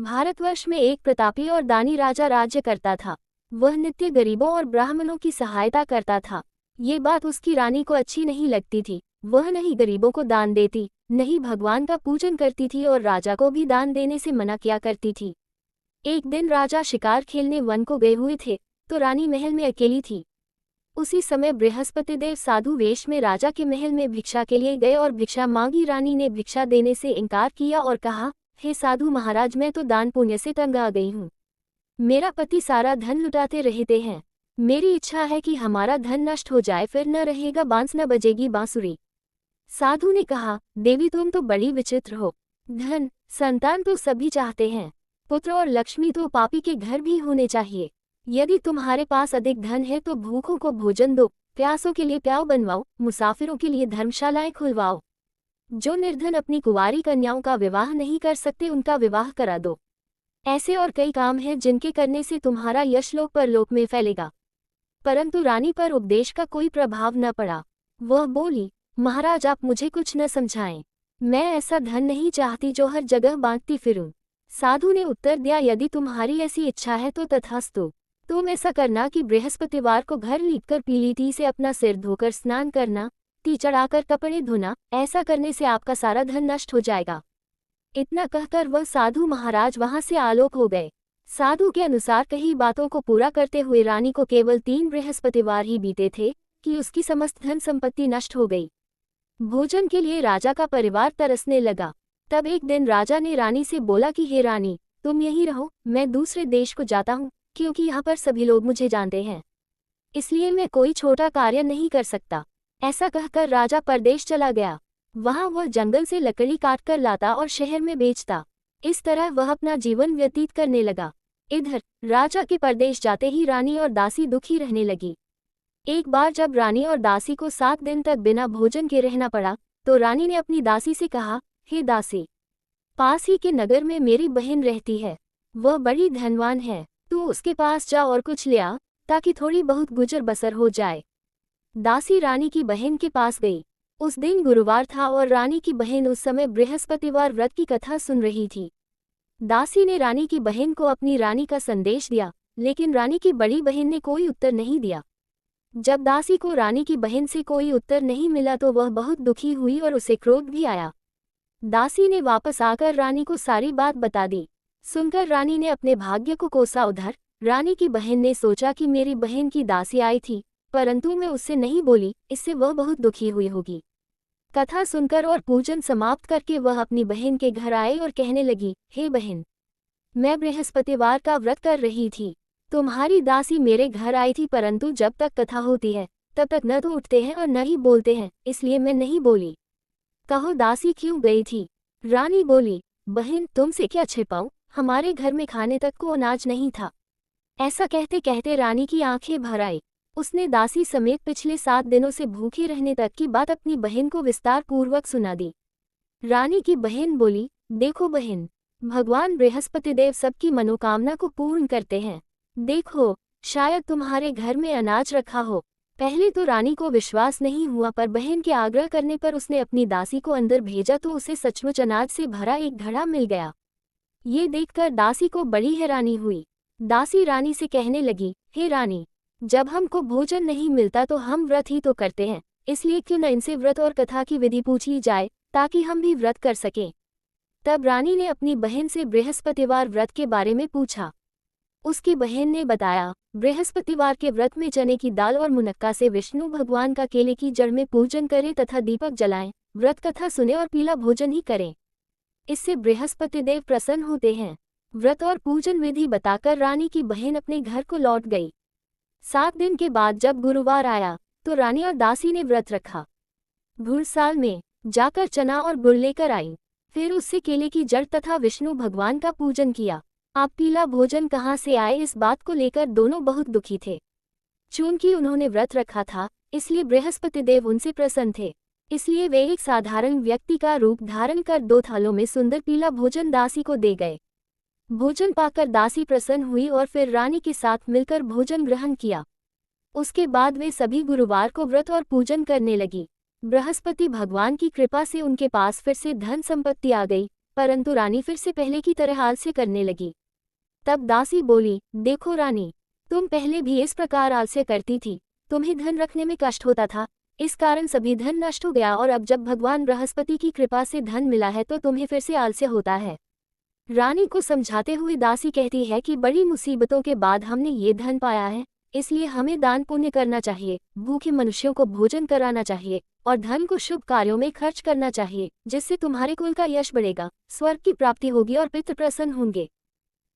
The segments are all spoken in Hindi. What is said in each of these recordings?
भारतवर्ष में एक प्रतापी और दानी राजा राज्य करता था। वह नित्य गरीबों और ब्राह्मणों की सहायता करता था। ये बात उसकी रानी को अच्छी नहीं लगती थी। वह नहीं गरीबों को दान देती, नहीं भगवान का पूजन करती थी और राजा को भी दान देने से मना किया करती थी। एक दिन राजा शिकार खेलने वन को गए हुए थे, तो रानी महल में अकेली थी। उसी समय बृहस्पति देव साधु वेश में राजा के महल में भिक्षा के लिए गए और भिक्षा मांगी। रानी ने भिक्षा देने से इनकार किया और कहा, हे साधु महाराज, मैं तो दान पुण्य से तंग आ गई हूँ। मेरा पति सारा धन लुटाते रहते हैं। मेरी इच्छा है कि हमारा धन नष्ट हो जाए, फिर न रहेगा बांस न बजेगी बांसुरी। साधु ने कहा, देवी तुम तो बड़ी विचित्र हो। धन संतान तो सभी चाहते हैं, पुत्र और लक्ष्मी तो पापी के घर भी होने चाहिए। यदि तुम्हारे पास अधिक धन है तो भूखों को भोजन दो, प्यासों के लिए प्याऊ बनवाओ, मुसाफिरों के लिए धर्मशालाएं खुलवाओ। जो निर्धन अपनी कुंवारी कन्याओं का विवाह नहीं कर सकते उनका विवाह करा दो। ऐसे और कई काम हैं जिनके करने से तुम्हारा यश लोक परलोक में फैलेगा। परंतु रानी पर उपदेश का कोई प्रभाव न पड़ा। वह बोली, महाराज आप मुझे कुछ न समझाएं। मैं ऐसा धन नहीं चाहती जो हर जगह बांटती फिरूं। साधु ने उत्तर दिया, यदि तुम्हारी ऐसी इच्छा है तो तथास्तु। तुम ऐसा करना कि बृहस्पतिवार को घर लीपकर पीली टी से अपना सिर धोकर स्नान करना, टी चढ़ाकर कपड़े धोना। ऐसा करने से आपका सारा धन नष्ट हो जाएगा। इतना कहकर वह साधु महाराज वहां से आलोक हो गए। साधु के अनुसार कही बातों को पूरा करते हुए रानी को केवल 3 बृहस्पतिवार ही बीते थे कि उसकी समस्त धन संपत्ति नष्ट हो गई। भोजन के लिए राजा का परिवार तरसने लगा। तब एक दिन राजा ने रानी से बोला कि हे रानी, तुम यहीं रहो, मैं दूसरे देश को जाता हूँ, क्योंकि यहाँ पर सभी लोग मुझे जानते हैं, इसलिए मैं कोई छोटा कार्य नहीं कर सकता। ऐसा कहकर राजा परदेश चला गया। वहां वह जंगल से लकड़ी काटकर लाता और शहर में बेचता। इस तरह वह अपना जीवन व्यतीत करने लगा। इधर राजा के परदेश जाते ही रानी और दासी दुखी रहने लगी। एक बार जब रानी और दासी को 7 दिन तक बिना भोजन के रहना पड़ा, तो रानी ने अपनी दासी से कहा, हे दासी, पास ही के नगर में मेरी बहन रहती है, वह बड़ी धनवान है, तू उसके पास जा और कुछ ले आ, ताकि थोड़ी बहुत गुजर बसर हो जाए। दासी रानी की बहन के पास गई। उस दिन गुरुवार था और रानी की बहन उस समय बृहस्पतिवार व्रत की कथा सुन रही थी। दासी ने रानी की बहन को अपनी रानी का संदेश दिया, लेकिन रानी की बड़ी बहन ने कोई उत्तर नहीं दिया। जब दासी को रानी की बहन से कोई उत्तर नहीं मिला तो वह बहुत दुखी हुई और उसे क्रोध भी आया। दासी ने वापस आकर रानी को सारी बात बता दी। सुनकर रानी ने अपने भाग्य को कोसा। उधर रानी की बहन ने सोचा कि मेरी बहन की दासी आई थी, परंतु मैं उससे नहीं बोली, इससे वह बहुत दुखी हुई होगी। कथा सुनकर और पूजन समाप्त करके वह अपनी बहन के घर आए और कहने लगी, हे बहन, मैं बृहस्पतिवार का व्रत कर रही थी। तुम्हारी दासी मेरे घर आई थी, परंतु जब तक कथा होती है तब तक न तो उठते हैं और न ही बोलते हैं, इसलिए मैं नहीं बोली। कहो दासी क्यों गई थी? रानी बोली, बहन तुमसे क्या छिपाऊं, हमारे घर में खाने तक को अनाज नहीं था। ऐसा कहते कहते रानी की आंखें भर आई। उसने दासी समेत पिछले 7 दिनों से भूखे रहने तक की बात अपनी बहन को विस्तार पूर्वक सुना दी। रानी की बहन बोली, देखो बहन, भगवान बृहस्पति देव सबकी मनोकामना को पूर्ण करते हैं। देखो, शायद तुम्हारे घर में अनाज रखा हो। पहले तो रानी को विश्वास नहीं हुआ, पर बहन के आग्रह करने पर उसने अपनी दासी को अंदर भेजा तो उसे सचमुच अनाज से भरा एक घड़ा मिल गया। ये देखकर दासी को बड़ी हैरानी हुई। दासी रानी से कहने लगी, हे रानी, जब हमको भोजन नहीं मिलता तो हम व्रत ही तो करते हैं, इसलिए क्यों न इनसे व्रत और कथा की विधि पूछ ली जाए, ताकि हम भी व्रत कर सकें। तब रानी ने अपनी बहन से बृहस्पतिवार व्रत के बारे में पूछा। उसकी बहन ने बताया, बृहस्पतिवार के व्रत में चने की दाल और मुनक्का से विष्णु भगवान का केले की जड़ में पूजन करें तथा दीपक जलाएं, व्रत कथा सुने और पीला भोजन ही करें। इससे बृहस्पति देव प्रसन्न होते हैं। व्रत और पूजन विधि बताकर रानी की बहन अपने घर को लौट गई। 7 दिन के बाद जब गुरुवार आया तो रानी और दासी ने व्रत रखा। घुड़साल में जाकर चना और गुड़ लेकर आई, फिर उससे केले की जड़ तथा विष्णु भगवान का पूजन किया। आप पीला भोजन कहाँ से आए, इस बात को लेकर दोनों बहुत दुखी थे। चूंकि उन्होंने व्रत रखा था, इसलिए बृहस्पति देव उनसे प्रसन्न थे। इसलिए वे एक साधारण व्यक्ति का रूप धारण कर 2 थालों में सुंदर पीला भोजन दासी को दे गए। भोजन पाकर दासी प्रसन्न हुई और फिर रानी के साथ मिलकर भोजन ग्रहण किया। उसके बाद वे सभी गुरुवार को व्रत और पूजन करने लगी। बृहस्पति भगवान की कृपा से उनके पास फिर से धन संपत्ति आ गई। परंतु रानी फिर से पहले की तरह आलस्य करने लगी। तब दासी बोली, देखो रानी, तुम पहले भी इस प्रकार आलस्य करती थी, तुम्हें धन रखने में कष्ट होता था, इस कारण सभी धन नष्ट हो गया, और अब जब भगवान बृहस्पति की कृपा से धन मिला है तो तुम्हें फिर से आलस्य होता है। रानी को समझाते हुए दासी कहती है कि बड़ी मुसीबतों के बाद हमने ये धन पाया है, इसलिए हमें दान पुण्य करना चाहिए, भूखे मनुष्यों को भोजन कराना चाहिए और धन को शुभ कार्यों में खर्च करना चाहिए, जिससे तुम्हारे कुल का यश बढ़ेगा, स्वर्ग की प्राप्ति होगी और पितृ प्रसन्न होंगे।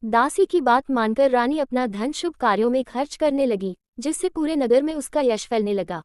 दासी की बात मानकर रानी अपना धन शुभ कार्यों में खर्च करने लगी, जिससे पूरे नगर में उसका यश फैलने लगा।